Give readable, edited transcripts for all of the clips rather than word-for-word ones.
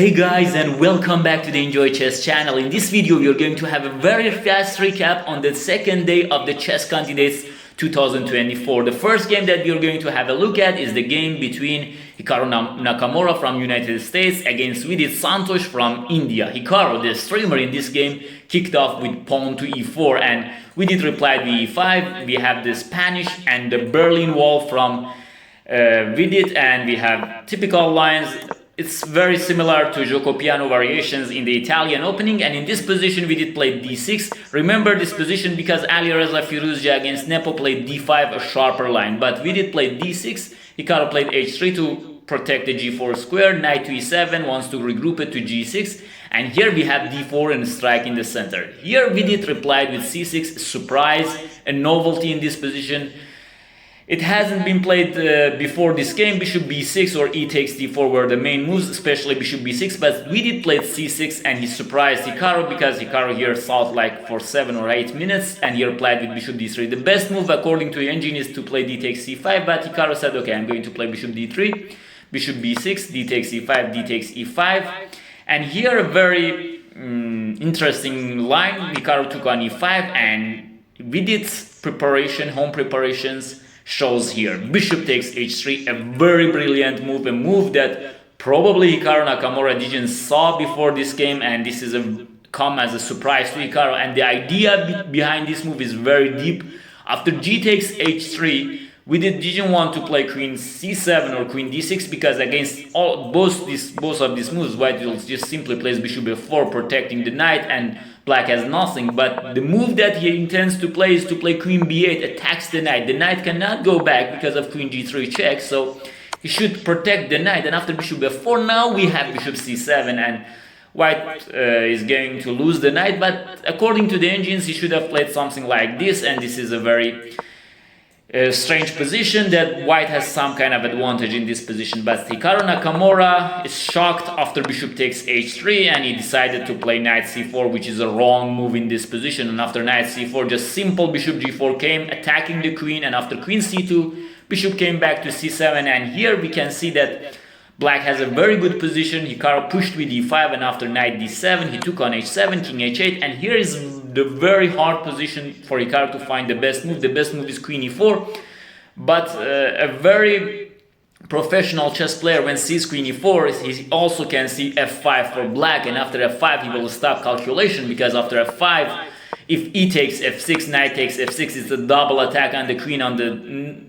Hey guys, and welcome back to the Enjoy Chess channel. In this video we are going to have a very fast recap on the second day of the Chess Candidates 2024. The first game that we are going to have a look at is the game between Hikaru Nakamura from United States against Vidit from India. Hikaru, the streamer in this game, kicked off with pawn to e4 and Vidit replied with e5. We have the Spanish and the Berlin Wall from Vidit, and we have typical lines. It's very similar to Gioco Piano variations in the Italian opening, and in this position Vidit played d6. Remember this position because Alireza Firouzja against Nepo played d5, a sharper line, but Vidit played d6, Hikaru played h3 to protect the g4 square, knight to e7, wants to regroup it to g6, and here we have d4 and strike in the center. Here Vidit replied with c6, surprise, a novelty in this position. It hasn't been played before this game. Bishop b6 or e takes d4 were the main moves, especially bishop b6, but Vidit played c6 and he surprised Hikaru because Hikaru here thought like for 7 or 8 minutes and he replied with bishop d3. The best move according to the engine is to play d takes c5, but Hikaru said okay, I'm going to play bishop d3, bishop b6, d takes e5, d takes e5, and here a very interesting line. Hikaru took on e5 and Vidit's preparation, home preparations, shows here. Bishop takes h3, a very brilliant move, a move that probably Hikaru Nakamura didn't saw before this game, and this is come as a surprise to Hikaru, and the idea behind this move is very deep. After g takes h3, we didn't want to play queen c7 or queen d6 because against both of these moves, white will just simply plays bishop f4 protecting the knight and black has nothing. But the move that he intends to play is to play queen b8, attacks the knight. The knight cannot go back because of queen g3 check, so he should protect the knight. And after bishop f4, now we have bishop c7 and white is going to lose the knight. But according to the engines, he should have played something like this, and this is a very strange position that white has some kind of advantage in this position. But Hikaru Nakamura is shocked after bishop takes h3 and he decided to play knight c4, which is a wrong move in this position. And after knight c4, just simple bishop g4 came, attacking the queen, and after queen c2, bishop came back to c7, and here we can see that black has a very good position. Hikaru pushed with e5 and after knight d7 he took on h7, king h8, and here is the very hard position for Hikaru to find the best move. The best move is queen e4, but a very professional chess player when sees queen e4, he also can see f5 for black, and after f5 he will stop calculation because after f5, if e takes f6, knight takes f6, it's a double attack on the queen on the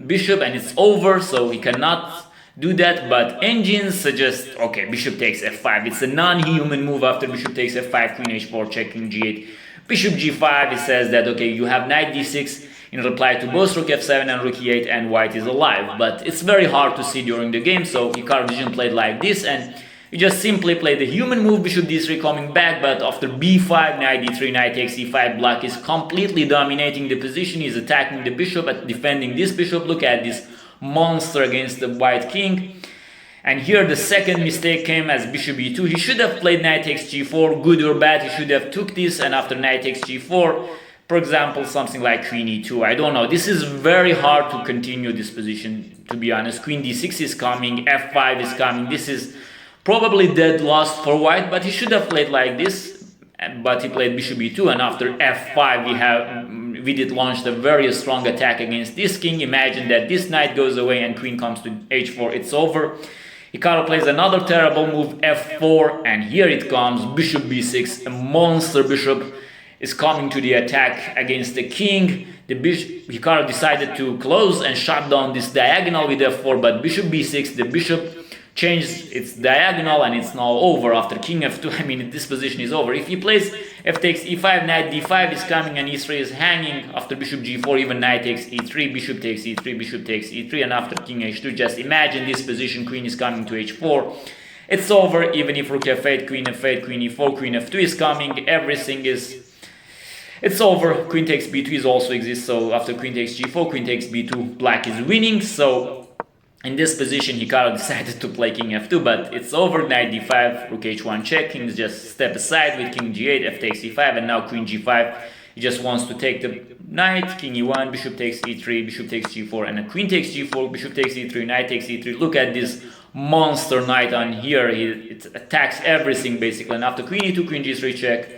bishop and it's over, so he cannot do that. But engines suggest okay, bishop takes f5, it's a non-human move. After bishop takes f5, queen h4, checking g8, bishop g5, it says that okay, you have knight d6 in reply to both rook f7 and rook e8 and white is alive. But it's very hard to see during the game, so Hikaru didn't play like this and he just simply played the human move, bishop d3 coming back. But after b5, knight d3, knight takes e5, black is completely dominating the position. He's attacking the bishop and defending this bishop. Look at this monster against the white king. And here the second mistake came as bishop e2. He should have played knight takes g4, good or bad, he should have took this, and after knight takes g4, for example, something like queen e2, I don't know. This is very hard to continue this position, to be honest. Queen d6 is coming, f5 is coming. This is probably dead lost for white, but he should have played like this, but he played bishop e2, and after f5 we have Vidit launched a very strong attack against this king. Imagine that this knight goes away and queen comes to h4, it's over. Hikaru plays another terrible move, f4, and here it comes, bishop b6, a monster bishop is coming to the attack against the king. The Hikaru decided to close and shut down this diagonal with f4, but bishop b6, the bishop changed its diagonal and it's now over. After king f2, I mean this position is over. If he plays f takes e5, knight d5 is coming and e3 is hanging. After bishop g4, even knight takes e3, bishop takes e3, bishop takes e3, and after king h2, just imagine this position, queen is coming to h4. It's over. Even if rook f8, queen f8, queen e4, queen f2 is coming, everything is... it's over. Queen takes b2 is also exists, so after queen takes g4, queen takes b2, black is winning. So in this position, Hikaru decided to play king f2, but it's over. Knight d5, rook h1 check, kings just step aside with king g8, f takes e5, and now queen g5. He just wants to take the knight, king e1, bishop takes e3, bishop takes g4, and a queen takes g4, bishop takes e3, knight takes e3. Look at this monster knight on here. It attacks everything basically. And after queen e2, queen g3 check,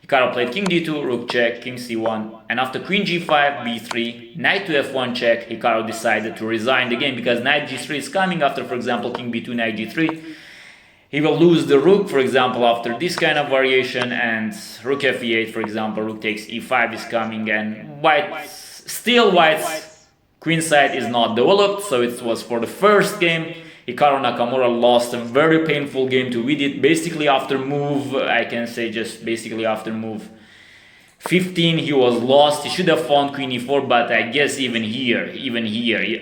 Hikaru played king d2, rook check, king c1, and after queen g5, b3, knight to f1 check, Hikaru decided to resign the game because knight g3 is coming after, for example, king b2, knight g3. He will lose the rook, for example, after this kind of variation, and rook f8, for example, rook takes e5 is coming, and white's queen side is not developed, so it was for the first game. Hikaru Nakamura lost a very painful game to Vidit, basically after move, I can say just basically after move 15 he was lost. He should have found queen e4, but I guess even here,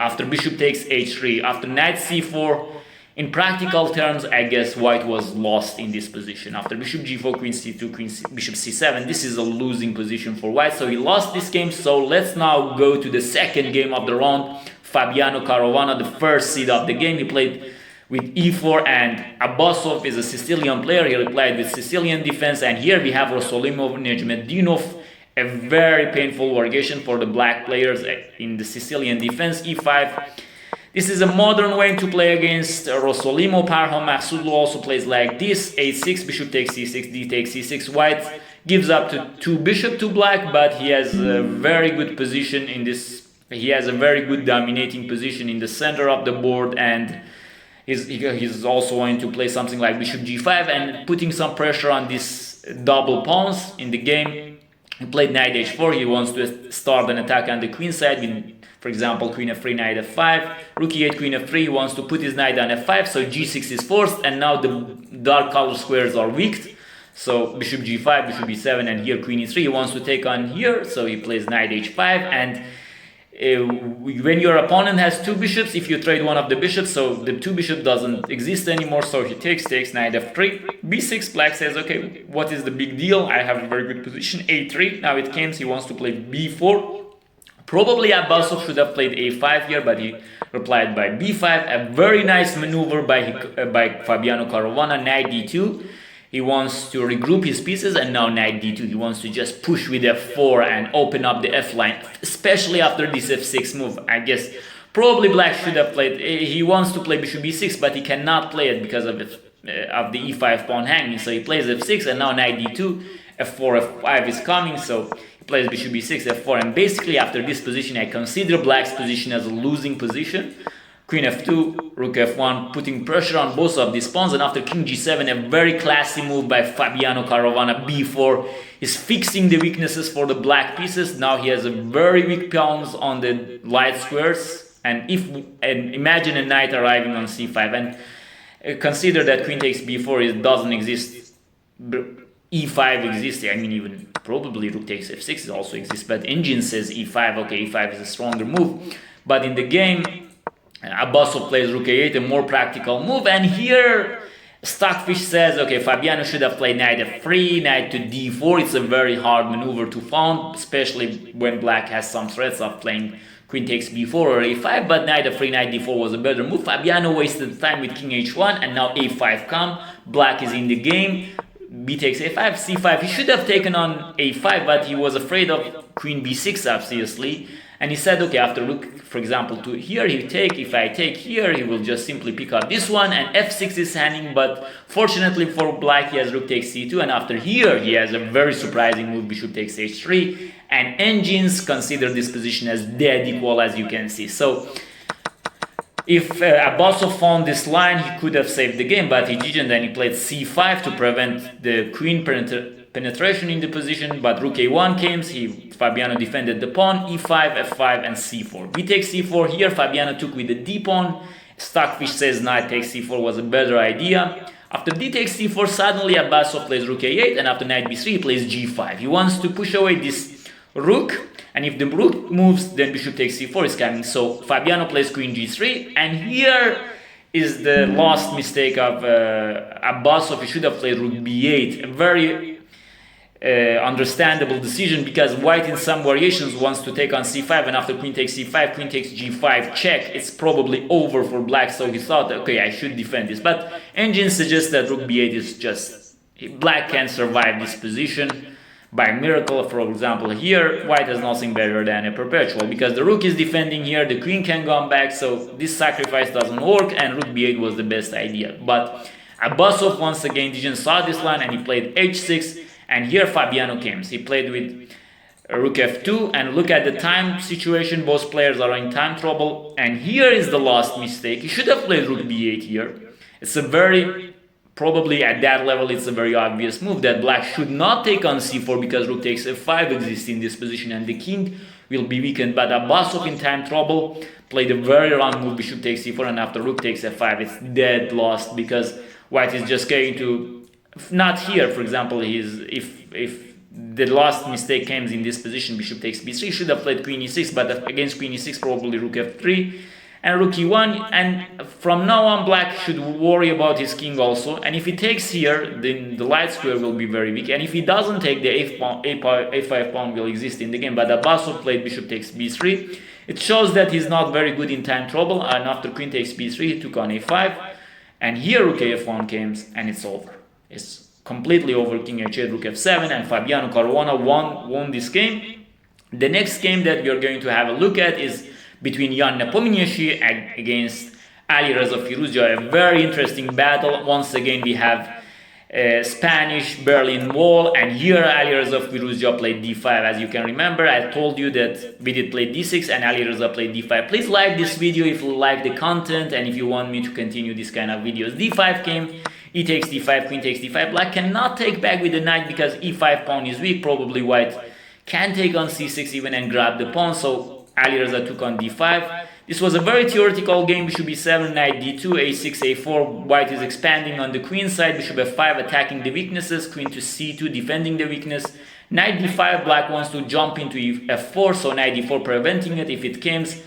after bishop takes h3, after knight c4, in practical terms, I guess white was lost in this position. After bishop g4, queen c2, bishop c7, this is a losing position for white, so he lost this game. So let's now go to the second game of the round. Fabiano Caruana, the first seed of the game, he played with e4, and Abbasov is a Sicilian player. He replied with Sicilian defense, and here we have Rosolimo Sicilian, a very painful variation for the black players in the Sicilian defense, e5. This is a modern way to play against Rosolimo. Parham Maksudlu also plays like this, a6, bishop takes c6, d takes c6. White gives up to 2 bishop to black, but he has a very good position in this. He has a very good dominating position in the center of the board, and he's also going to play something like bishop g5 and putting some pressure on these double pawns in the game. He played knight h4. He wants to start an attack on the queen side with, for example, queen f3, knight f5, rook e8, queen f3. He wants to put his knight on f5, so g6 is forced, and now the dark color squares are weak. So bishop g5, bishop e7, and here queen e3. He wants to take on here, so he plays knight h5, and when your opponent has 2 bishops, if you trade one of the bishops, so the 2 bishop doesn't exist anymore, so he takes knight f3, b6. Black says, okay, what is the big deal? I have a very good position, a3. Now it comes, he wants to play b4. Probably Abbasov should have played a5 here, but he replied by b5. A very nice maneuver by Fabiano Caruana, knight d2. He wants to regroup his pieces, and now knight d2. He wants to just push with f4 and open up the f line, especially after this f6 move. I guess probably black should have played. He wants to play bishop b6, but he cannot play it because of the e5 pawn hanging. So he plays f6, and now knight d2, f4, f5 is coming. So he plays bishop b6, f4, and basically after this position, I consider black's position as a losing position. Queen f2, rook f1, putting pressure on both of these pawns, and after king g7, a very classy move by Fabiano Caruana, b4, is fixing the weaknesses for the black pieces. Now he has a very weak pawns on the light squares, and imagine a knight arriving on c5, and consider that queen takes b4 it doesn't exist, e5 exists. I mean, even probably rook takes f6 also exists, but engine says e5. Okay, e5 is a stronger move, but in the game Abbasov plays rook a8, a more practical move, and here Stockfish says, okay, Fabiano should have played knight f3, knight to d4. It's a very hard maneuver to found, especially when black has some threats of playing queen takes b4 or a5, but knight f3, knight d4 was a better move. Fabiano wasted time with king h1, and now a5 come. Black is in the game. B takes a5, c5. He should have taken on a5, but he was afraid of queen b6, obviously. And he said, okay, after rook, for example, to here, if I take here, he will just simply pick up this one, and f6 is hanging, but fortunately for black, he has rook takes c2, and after here, he has a very surprising move, bishop takes h3, and engines consider this position as dead equal, as you can see. So if Abbasov found this line, he could have saved the game, but he didn't, and he played c5 to prevent the queen penetration in the position, but rook a1 came, Fabiano defended the pawn, e5, f5, and c4. B takes c4, here Fabiano took with the d pawn. Stockfish says knight takes c4 was a better idea. After d takes c4, suddenly Abbasov plays rook a8, and after knight b3, he plays g5. He wants to push away this rook, and if the rook moves, then bishop takes c4 is coming. So Fabiano plays queen g3, and here is the last mistake of Abbasov. He should have played rook b8, a very understandable decision, because white in some variations wants to take on c5, and after queen takes c5, queen takes g5 check, it's probably over for black, so he thought, okay, I should defend this, but engine suggests that rook b8 is just, black can survive this position, by miracle. For example, here white has nothing better than a perpetual, because the rook is defending here, the queen can come back, so this sacrifice doesn't work, and rook b8 was the best idea. But Abbasov once again didn't saw this line, and he played h6, and here Fabiano came. He played with rook f2, and look at the time situation, both players are in time trouble, and here is the last mistake. He should have played rook b8 here. It's a very, probably at that level, it's a very obvious move that black should not take on c4, because rook takes f5 exists in this position and the king will be weakened. But Abbasov in time trouble played a very wrong move, bishop takes c4, and after rook takes f5 it's dead lost, because white is just going to, not here, for example, if the last mistake comes in this position, bishop takes b3, should have played queen e6, but against queen e6 probably rook f3 and rook e1, and from now on black should worry about his king also, and if he takes here then the light square will be very weak, and if he doesn't take, the a5 pawn will exist in the game. But Abbasov played bishop takes b3. It shows that he's not very good in time trouble, and after queen takes b3 he took on a5, and here rook f1 comes and it's over. It's completely over. King h8, rook f7, and Fabiano Caruana won this game. The next game that we are going to have a look at is between Nijat Abbasov against Alireza Firouzja, a very interesting battle. Once again we have Spanish Berlin Wall, and here Alireza Firouzja played d5. As you can remember, I told you that Vidit played d6 and Alireza played d5. Please like this video if you like the content and if you want me to continue this kind of videos. d5 came, e takes d5, queen takes d5. Black cannot take back with the knight because e5 pawn is weak. Probably white can take on c6 even and grab the pawn, so Alireza took on d5. This was a very theoretical game. Bishop b7, knight d2, a6, a4. White is expanding on the queen side. Bishop f5, attacking the weaknesses. Queen to c2, defending the weakness. Knight d5, black wants to jump into f4, so knight d4 preventing it. If it comes,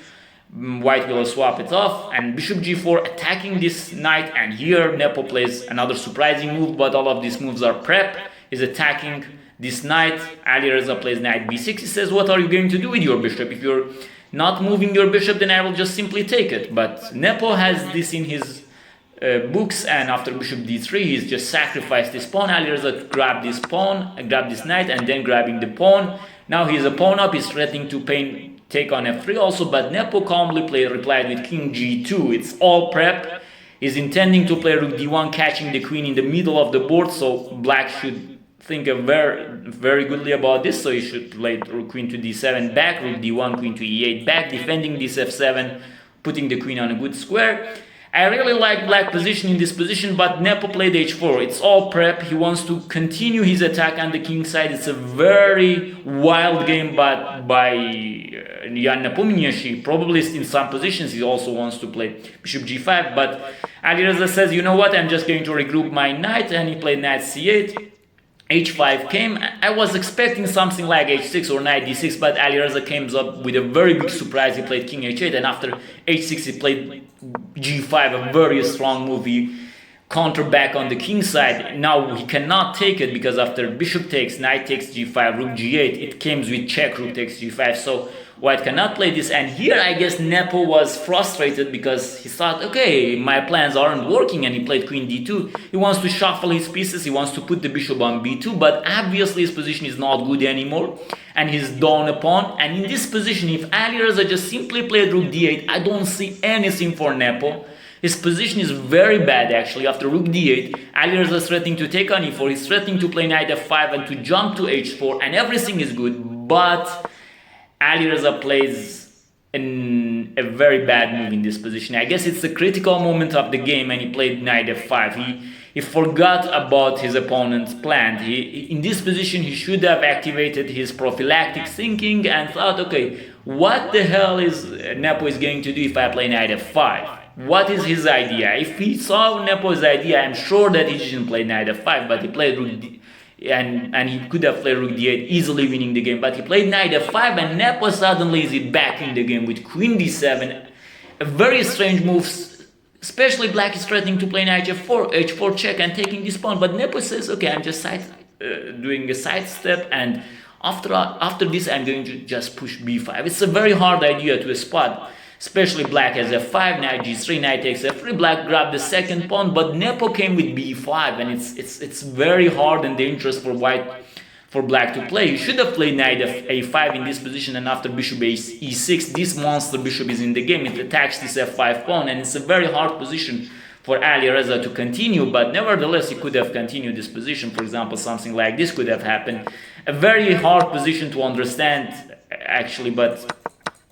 white will swap it off. And bishop g4, attacking this knight. And here Nepo plays another surprising move, but all of these moves are prep. Is attacking this knight. Alireza plays knight b6. He says, what are you going to do with your bishop? If you're not moving your bishop, then I will just simply take it. But Nepo has this in his books, and after bishop d3 he's just sacrificed this pawn. Alireza grabbed this pawn, grabbed this knight, and then grabbing the pawn. Now he's a pawn up, he's threatening to take on f3 also, but Nepo calmly replied with king g2. It's all prep. He's intending to play rook d1, catching the queen in the middle of the board, so black should think very goodly about this. So you should play rook queen to d7 back, rook d1, queen to e8 back, defending this f7, putting the queen on a good square. I really like black position in this position, but Nepo played h4. It's all prep. He wants to continue his attack on the king side. It's a very wild game, but by Nijat Abbasov, probably in some positions he also wants to play bishop g5. But Alireza says, you know what, I'm just going to regroup my knight, and he played knight c8. h5 came. I was expecting something like h6 or knight d6, but Alireza came up with a very big surprise. He played king h8, and after h6 he played g5, a very strong move. He countered back on the king side. Now he cannot take it, because after bishop takes, knight takes g5, rook g8, it comes with check, rook takes g5, so white cannot play this. And here I guess Nepo was frustrated, because he thought, okay, my plans aren't working, and he played queen d2. He wants to shuffle his pieces, he wants to put the bishop on b2, but obviously his position is not good anymore, and he's down a pawn. And in this position, if Alireza just simply played rook d8, I don't see anything for Nepo. His position is very bad actually. After rook d8, Alireza is threatening to take on e4, he's threatening to play knight f5 and to jump to h4, and everything is good, but Alireza plays a very bad move in this position. I guess it's the critical moment of the game, and he played knight f5. He forgot about his opponent's plan. In this position he should have activated his prophylactic thinking and thought, okay, what the hell is Nepo is going to do if I play knight f5? What is his idea? If he saw Nepo's idea, I'm sure that he didn't play knight f5, but he played rook d, and he could have played rook d8, easily winning the game. But he played knight f5, and Nepo suddenly is back in the game with queen d7. A very strange move, especially black is threatening to play knight f4, h4 check, and taking this pawn. But Nepo says, okay, I'm just doing a side step, and after this I'm going to just push b5. It's a very hard idea to spot. Especially black has f5, knight g3, knight takes f3, black grabbed the second pawn, but Nepo came with b5, and it's very hard and dangerous for for black to play. He should have played knight a5 in this position, and after bishop e6, this monster bishop is in the game. It attacks this f5 pawn, and it's a very hard position for Alireza to continue, but nevertheless, he could have continued this position. For example, something like this could have happened. A very hard position to understand, actually, but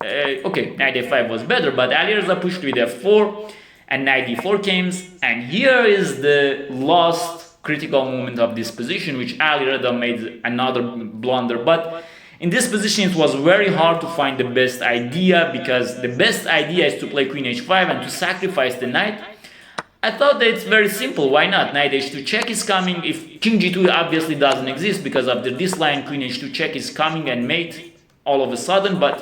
okay, knight a5 was better, but Alireza pushed with f4, and knight d4 came, and here is the last critical moment of this position, which Alireza made another blunder. But in this position, it was very hard to find the best idea, because the best idea is to play queen h5 and to sacrifice the knight. I thought that it's very simple. Why not? Knight h2 check is coming. If king g2 obviously doesn't exist, because after this line, queen h2 check is coming and mate all of a sudden, but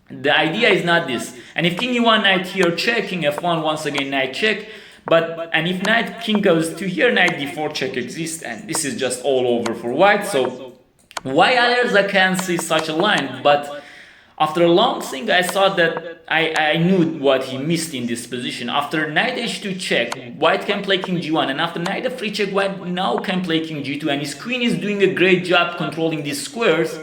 the idea is not this. And if king e1, knight here check, king f1, once again knight check. And if knight king goes to here, knight d4 check exists, and this is just all over for white. So why Alireza can't see such a line? But after a long think, I thought that I knew what he missed in this position. After knight h2 check, white can play king g1, and after knight f3 check, white now can play king g2, and his queen is doing a great job controlling these squares.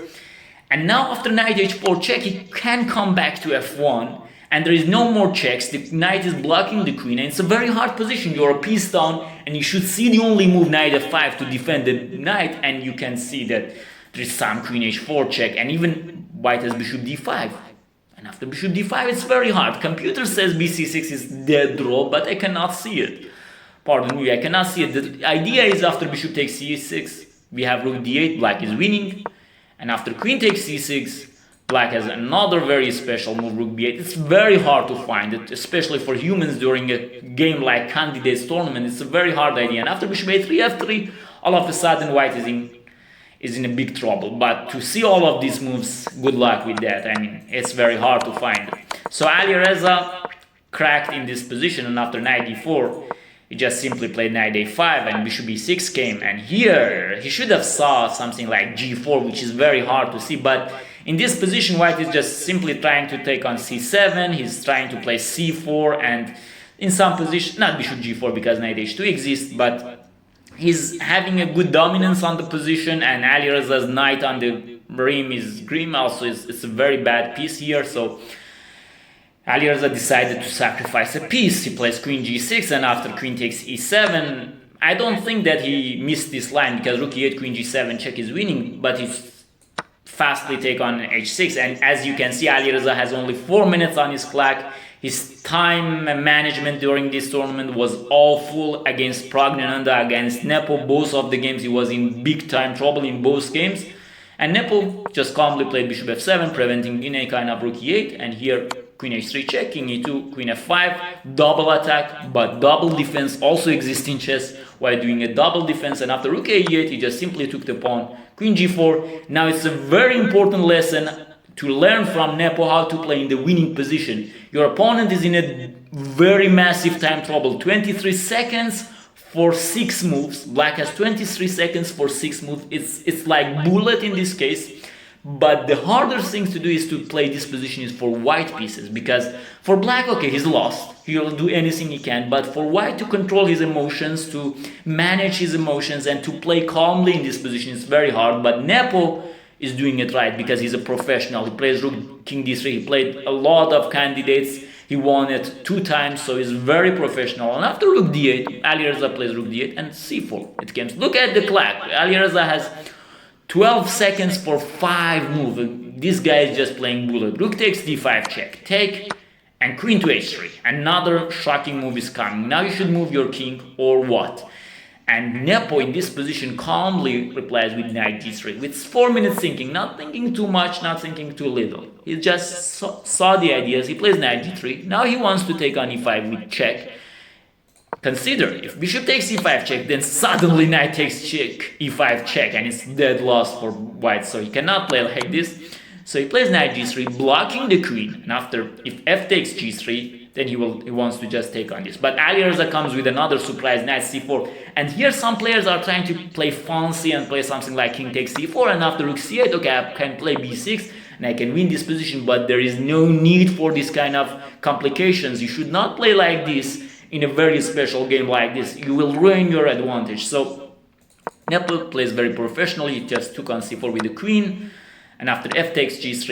And now after knight h4 check, he can come back to f1, and there is no more checks. The knight is blocking the queen, and it's a very hard position. You're a piece down, and you should see the only move knight f5 to defend the knight, and you can see that there is some queen h4 check, and even white has bishop d5. And after bishop d5, it's very hard. Computer says bc6 is dead draw, but I cannot see it. Pardon me, I cannot see it. The idea is after bishop takes c6, we have rook d8, black is winning. And after queen takes c6, black has another very special move, rook b8. It's very hard to find it, especially for humans during a game like Candidates tournament. It's a very hard idea. And after bishop a3, f3, all of a sudden white is in a big trouble. But to see all of these moves, good luck with that. I mean, it's very hard to find. So Alireza cracked in this position, and after knight d4, he just simply played knight a5, and bishop e6 came. And here, he should have saw something like g4, which is very hard to see. But in this position, white is just simply trying to take on c7. He's trying to play c4, and in some position, not bishop g4 because knight h2 exists, but he's having a good dominance on the position, and Alireza's knight on the rim is grim. Also, it's a very bad piece here, so Alireza decided to sacrifice a piece. He plays queen g6, and after queen takes e7, I don't think that he missed this line, because rook e8, queen g7 check is winning, but he's fastly take on h6, and as you can see, Alireza has only 4 minutes on his clock. His time management during this tournament was awful against Pragnanandah, against Nepo. Both of the games he was in big time trouble in both games, and Nepo just calmly played bishop f7, preventing any kind of rook e8, and here queen h3 check, king e2, queen f5, double attack, but double defense also exists in chess while doing a double defense. And after rook a8, he just simply took the pawn, queen g4. Now it's a very important lesson to learn from Nepo how to play in the winning position. Your opponent is in a very massive time trouble, 23 seconds for 6 moves. Black has 23 seconds for 6 moves. It's like bullet in this case. But the harder thing to do is to play this position is for white pieces, because for black, okay, he's lost. He'll do anything he can, but for white to control his emotions, to manage his emotions, and to play calmly in this position is very hard. But Nepo is doing it right, because he's a professional. He plays rook king d3. He played a lot of candidates. He won it 2 times, so he's very professional. And after rook d8, Alireza plays rook d8 and c4. It comes. Look at the clock. Alireza has 12 seconds for 5 moves. This guy is just playing bullet. Rook takes d5 check, take, and queen to h3. Another shocking move is coming. Now you should move your king, or what? And Nepo in this position calmly replies with knight g3, with 4 minutes thinking, not thinking too much, not thinking too little. He just saw the ideas. He plays knight g3. Now he wants to take on e5 with check. Consider, if bishop takes e5 check, then suddenly knight takes check, e5 check, and it's dead loss for white, so he cannot play like this. So he plays knight g3, blocking the queen, and after, if f takes g3, then he wants to just take on this. But Alireza comes with another surprise, knight c4, and here some players are trying to play fancy and play something like king takes c4, and after rook c8, okay, I can play b6, and I can win this position, but there is no need for this kind of complications. You should not play like this in a very special game like this. You will ruin your advantage. So Nepo plays very professionally, he just took on c4 with the queen, and after f takes g3,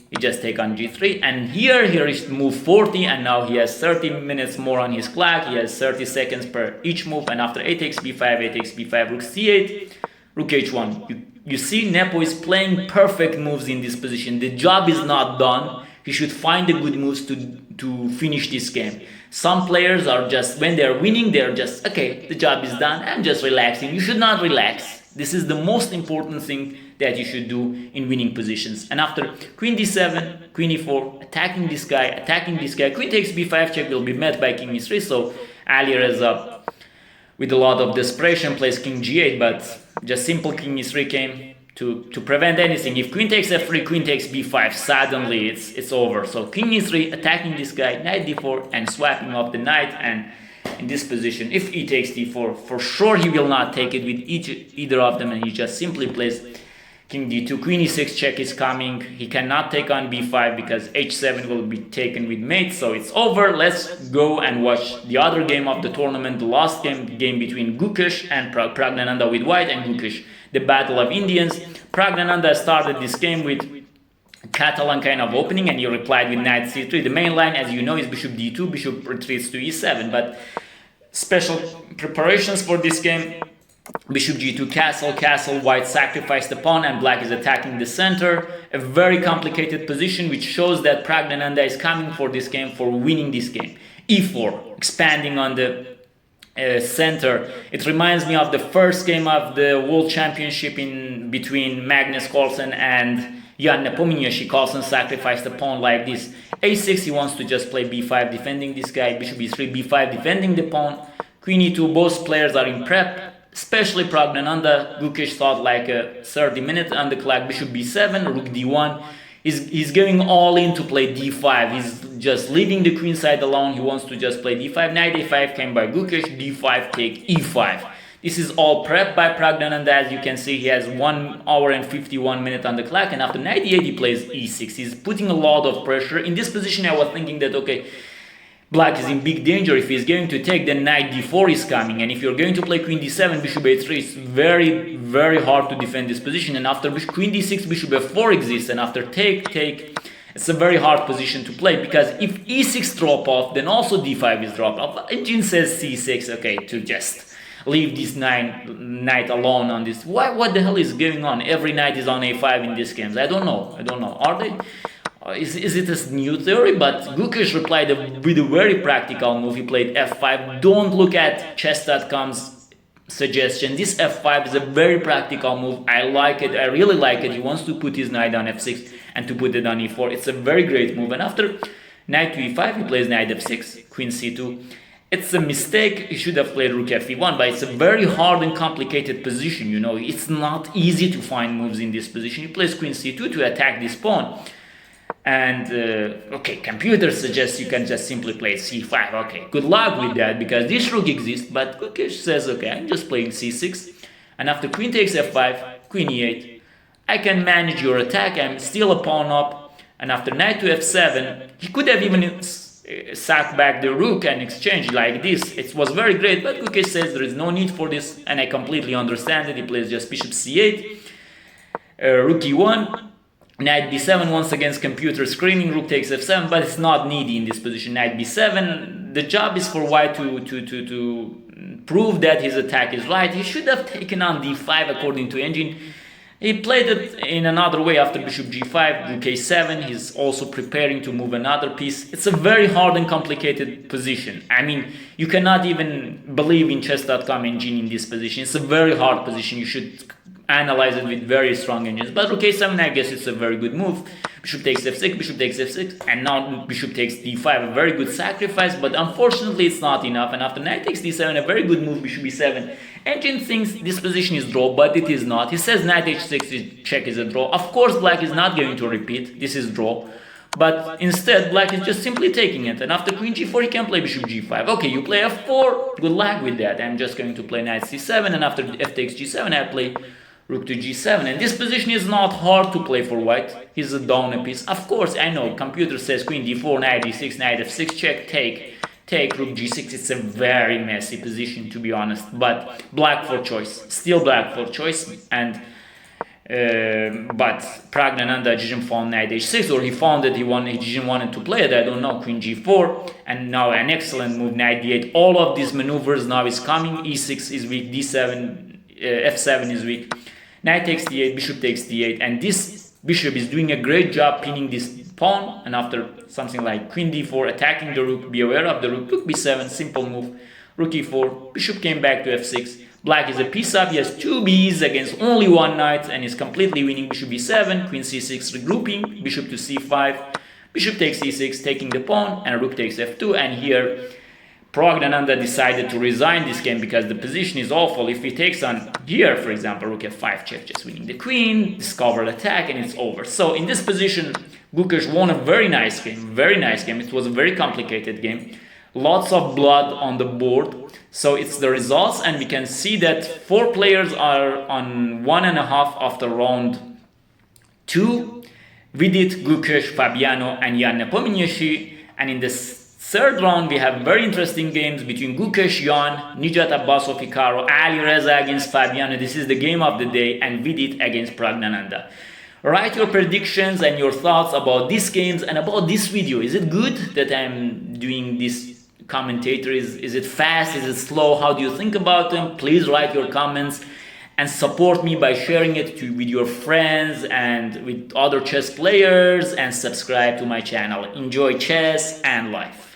he just take on g3, and here he reached move 40, and now he has 30 minutes more on his clock, he has 30 seconds per each move, and after a takes b5, a takes b5, rook c8, rook h1. You see, Nepo is playing perfect moves in this position. The job is not done. He should find the good moves to finish this game. Some players are just, when they're winning, they're just, okay, the job is done, I'm just relaxing. You should not relax. This is the most important thing that you should do in winning positions. And after queen d7, queen e4, attacking this guy, queen takes b5 check will be met by king e3, so Alireza, with a lot of desperation, plays king g8, but just simple king e3 came to prevent anything. If queen takes f3, queen takes b5, suddenly it's over. So king e3, attacking this guy, knight d4, and swapping off the knight, and in this position, if he takes d4, for sure he will not take it with either of them, and he just simply plays king d2, queen e6 check is coming. He cannot take on b5 because h7 will be taken with mate, so it's over. Let's go and watch the other game of the tournament, the last game between Gukesh and Pragnanandah with white, and Gukesh, the battle of Indians. Pragnanandah started this game with Catalan kind of opening, and he replied with knight c3. The main line, as you know, is bishop d2, bishop retreats to e7, but special preparations for this game: bishop g2, castle, white sacrificed the pawn, and black is attacking the center. A very complicated position, which shows that Pragnanandah is coming for this game, for winning this game. e4, expanding on the center. It reminds me of the first game of the World Championship in between Magnus Carlsen and Jan Nepomniachtchi. Carlsen sacrificed the pawn like this. a6, he wants to just play b5, defending this guy. Bishop e3, b5, defending the pawn. Queen e2, both players are in prep. Especially Pragnanandah. Gukesh thought like a 30 minutes on the clock. Bishop b7, rook d1. He's going all in to play d5. He's just leaving the queen side alone. He wants to just play d5. Knight a5 came by Gukesh. d5 take e5. This is all prep by Pragnanandah. As you can see, he has 1 hour and 51 minutes on the clock. And after knight e8, he plays e6. He's putting a lot of pressure. In this position, I was thinking that, okay, black is in big danger. If he's going to take, then knight d4 is coming. And if you're going to play queen d7, bishop a3, it's very, very hard to defend this position. And after queen d6, bishop f4 exists. And after take, it's a very hard position to play, because if e6 drop off, then also d5 is dropped off. Engine says c6, okay, to just leave this knight alone on this. What the hell is going on? Every knight is on a5 in these games. I don't know. Are they? Is it a new theory? But Gukesh replied with a very practical move. He played f5. Don't look at chess.com's suggestion. This f5 is a very practical move. I like it. I really like it. He wants to put his knight on f6 and to put it on e4. It's a very great move. And after knight to e5, he plays knight f6, queen c2. It's a mistake. He should have played rook fe1, but it's a very hard and complicated position. You know, it's not easy to find moves in this position. He plays queen c2 to attack this pawn. And, okay, computer suggests you can just simply play c5. Okay, good luck with that, because this rook exists, but Gukesh says, okay, I'm just playing c6. And after queen takes f5, queen e8, I can manage your attack, I'm still a pawn up. And after knight to f7, he could have even sacked back the rook and exchanged like this. It was very great, but Gukesh says there is no need for this, and I completely understand it. He plays just bishop c8, rook e1, knight b7, once against computer screaming, rook takes f7, but it's not needy in this position. Knight b7, the job is for white to prove that his attack is right. He should have taken on d5 according to engine. He played it in another way after bishop g5, rook a7. He's also preparing to move another piece. It's a very hard and complicated position. I mean, you cannot even believe in chess.com engine in this position. It's a very hard position. You should analyze it with very strong engines. But rook a7, I guess it's a very good move. Bishop takes f6, bishop takes f6, and now bishop takes d5, a very good sacrifice, but unfortunately it's not enough. And after knight takes d7, a very good move, bishop b7. Engine thinks this position is draw, but it is not. He says knight h6 check is a draw. Of course, black is not going to repeat, this is draw. But instead, black is just simply taking it. And after queen g4, he can play bishop g5. Okay, you play f4, good luck with that. I'm just going to play knight c7, and after f takes g7, I play rook to g7, and this position is not hard to play for white. He's a down a piece. Of course, I know, computer says queen d4, knight d6, knight f6, check, take. take rook g6. It's a very messy position, to be honest, but black for choice, still black for choice. And but Pragnanandah didn't found knight h6, or he found that he didn't want to play it, I don't know. Queen g4, and now an excellent move, knight d8. All of these maneuvers now is coming. e6 is weak, d7, f7 is weak, knight takes d8, bishop takes d8, and this bishop is doing a great job pinning this pawn. And after something like queen d4, attacking the rook, be aware of the rook, rook b7, simple move, rook e4, bishop came back to f6. Black is a piece up, he has 2 b's against only 1 knight and is completely winning. Bishop b7, queen c6 regrouping, bishop to c5, bishop takes e6, taking the pawn, and rook takes f2. And here Pragnanandah decided to resign this game because the position is awful. If he takes on here, for example, rook f5 check, just winning the queen, discovered attack, and it's over. So in this position, Gukesh won a very nice game, very nice game. It was a very complicated game. Lots of blood on the board. So it's the results, and we can see that 4 players are on 1.5 after round 2. Vidit, Gukesh, Fabiano, and Jan Nepo. And in the third round, we have very interesting games between Gukesh, Jan, Nijat Abbasov, Alireza against Fabiano. This is the game of the day, and Vidit against Pragnanandah. Write your predictions and your thoughts about these games and about this video. Is it good that I'm doing this commentator? Is it fast? Is it slow? How do you think about them? Please write your comments and support me by sharing it with your friends and with other chess players, and subscribe to my channel. Enjoy chess and life.